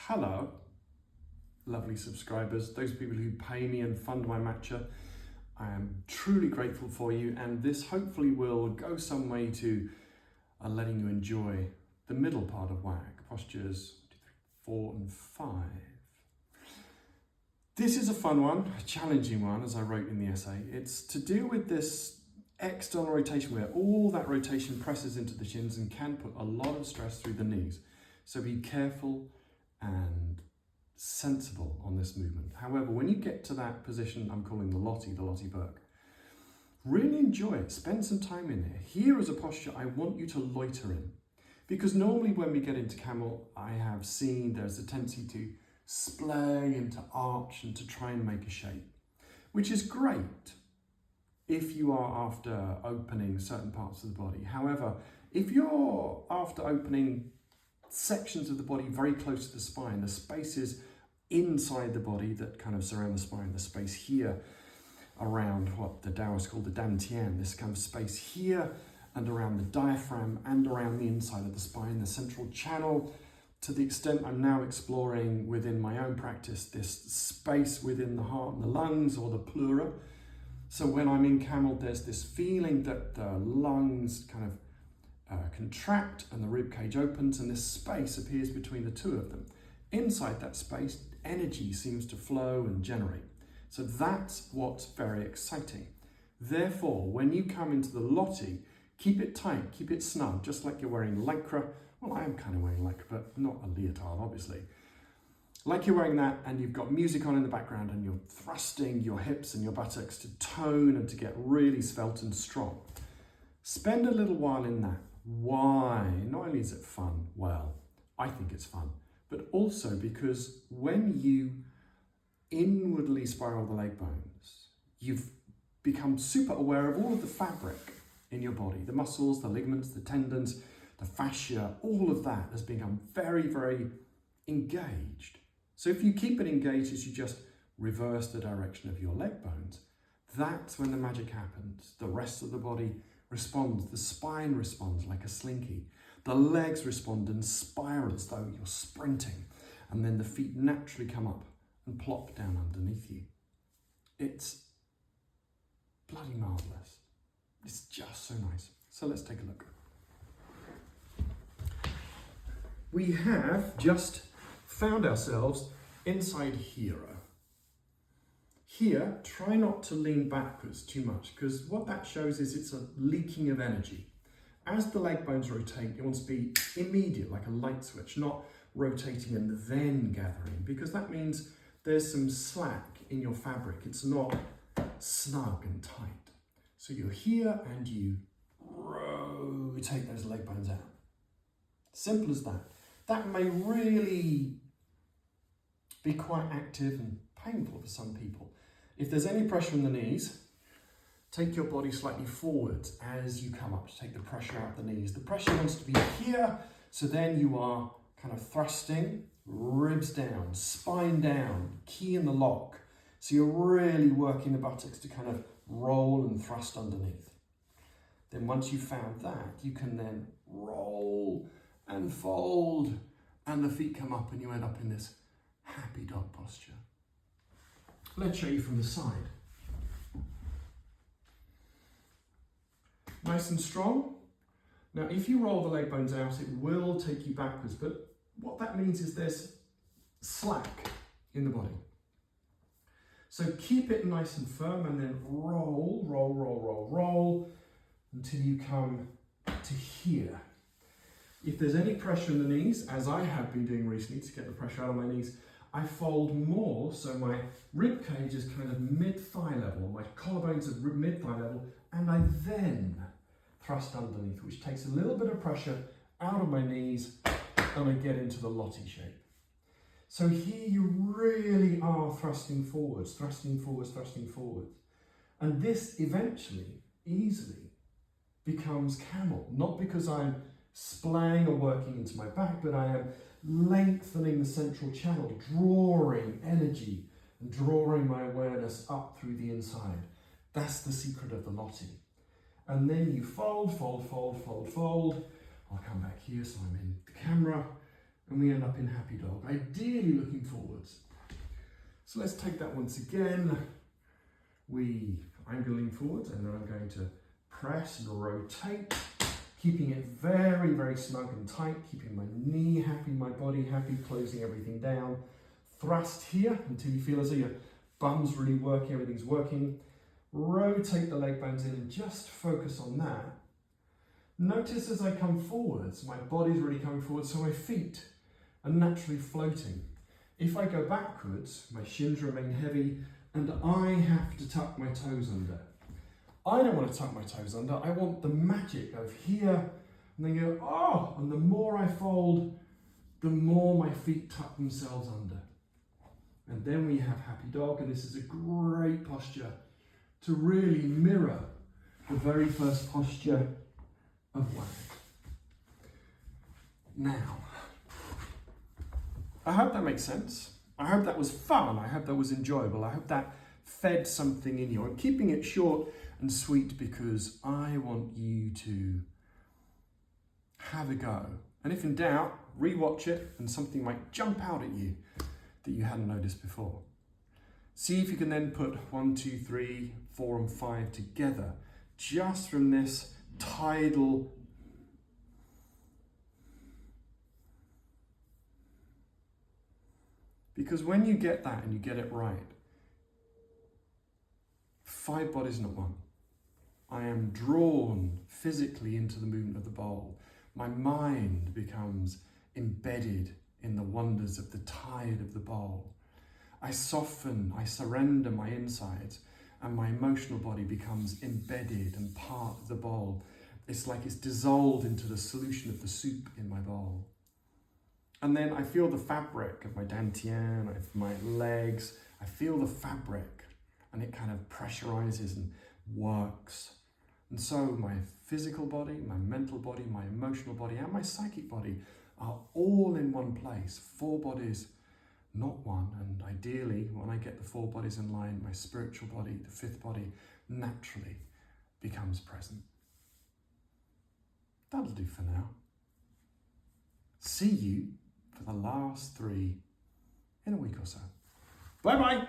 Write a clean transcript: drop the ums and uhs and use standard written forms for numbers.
Hello, lovely subscribers, those people who pay me and fund my matcha. I am truly grateful for you, and this hopefully will go some way to letting you enjoy the middle part of WAG, postures 4 and 5. This is a fun one, a challenging one, as I wrote in the essay. It's to do with this external rotation where all that rotation presses into the shins and can put a lot of stress through the knees. So be careful and sensible on this movement. However, when you get to that position I'm calling the Lottie Burke, really enjoy it, spend some time in there. Here is a posture I want you to loiter in, because normally when we get into camel, I have seen there's a tendency to splay and to arch and to try and make a shape, which is great if you are after opening certain parts of the body. However, if you're after opening sections of the body very close to the spine, the spaces inside the body that kind of surround the spine, the space here around what the Taoists call the dantian, this kind of space here and around the diaphragm and around the inside of the spine, the central channel, to the extent I'm now exploring within my own practice, this space within the heart and the lungs, or the pleura. So when I'm in camel, there's this feeling that the lungs kind of contract and the rib cage opens, and this space appears between the two of them. Inside that space, energy seems to flow and generate. So that's what's very exciting. Therefore, when you come into the Lottie, keep it tight, keep it snug, just like you're wearing lycra. Well, I am kind of wearing lycra, but not a leotard, obviously. Like you're wearing that and you've got music on in the background and you're thrusting your hips and your buttocks to tone and to get really svelte and strong. Spend a little while in that. Why? Not only is it fun, well, I think it's fun, but also because when you inwardly spiral the leg bones, you've become super aware of all of the fabric in your body, the muscles, the ligaments, the tendons, the fascia, all of that has become very, very engaged. So if you keep it engaged as you just reverse the direction of your leg bones, that's when the magic happens. The rest of the body responds, the spine responds like a slinky, the legs respond and spiral as though you're sprinting, and then the feet naturally come up and plop down underneath you. It's bloody marvellous. It's just so nice. So let's take a look. We have just found ourselves inside hero. Here, try not to lean backwards too much, because what that shows is it's a leaking of energy. As the leg bones rotate, it wants to be immediate, like a light switch, not rotating and then gathering, because that means there's some slack in your fabric. It's not snug and tight. So you're here and you rotate those leg bones out. Simple as that. That may really be quite active and painful for some people. If there's any pressure in the knees, take your body slightly forwards as you come up to take the pressure out of the knees. The pressure wants to be here, so then you are kind of thrusting, ribs down, spine down, key in the lock. So you're really working the buttocks to kind of roll and thrust underneath. Then once you've found that, you can then roll and fold, and the feet come up and you end up in this happy dog posture. Let's show you from the side. Nice and strong. Now, if you roll the leg bones out, it will take you backwards, but what that means is there's slack in the body. So keep it nice and firm and then roll, roll, roll, roll, roll until you come to here. If there's any pressure in the knees, as I have been doing recently to get the pressure out of my knees, I fold more, so my rib cage is kind of mid-thigh level, my collarbones are mid-thigh level, and I then thrust underneath, which takes a little bit of pressure out of my knees, and I get into the Lottie shape. So here you really are thrusting forwards, thrusting forwards, thrusting forwards. And this eventually, easily, becomes camel, not because I'm splaying or working into my back, but I am lengthening the central channel, drawing energy and drawing my awareness up through the inside. That's the secret of the Lottie. And then you fold, fold, fold, fold, fold. I'll come back here so I'm in the camera. and we end up in happy dog, ideally looking forwards. So let's take that once again. I'm going forwards, and then I'm going to press and rotate, keeping it very, very snug and tight, keeping my knee happy, my body happy, closing everything down. Thrust here until you feel as though your bum's really working, everything's working. Rotate the leg bones in and just focus on that. Notice as I come forwards, my body's really coming forward, so my feet are naturally floating. If I go backwards, my shins remain heavy and I have to tuck my toes under. I don't want to tuck my toes under, I want the magic of here and then go, oh, and the more I fold, the more my feet tuck themselves under. And then we have happy dog, and this is a great posture to really mirror the very first posture of wag. Now, I hope that makes sense. I hope that was fun. I hope that was enjoyable. I hope that fed something in you. I'm keeping it short and sweet because I want you to have a go. And if in doubt, rewatch it and something might jump out at you that you hadn't noticed before. See if you can then put 1, 2, 3, 4 and 5 together just from this tidal because when you get that and you get it right, 5 bodies not one. I am drawn physically into the movement of the bowl. My mind becomes embedded in the wonders of the tide of the bowl. I soften, I surrender my insides, and my emotional body becomes embedded and part of the bowl. It's like it's dissolved into the solution of the soup in my bowl. And then I feel the fabric of my dantian, of my legs. I feel the fabric, and it kind of pressurizes and works. And so my physical body, my mental body, my emotional body, and my psychic body are all in one place. 4 bodies, not one. And ideally, when I get the 4 bodies in line, my spiritual body, the 5th body, naturally becomes present. That'll do for now. See you for the last 3 in a week or so. Bye-bye.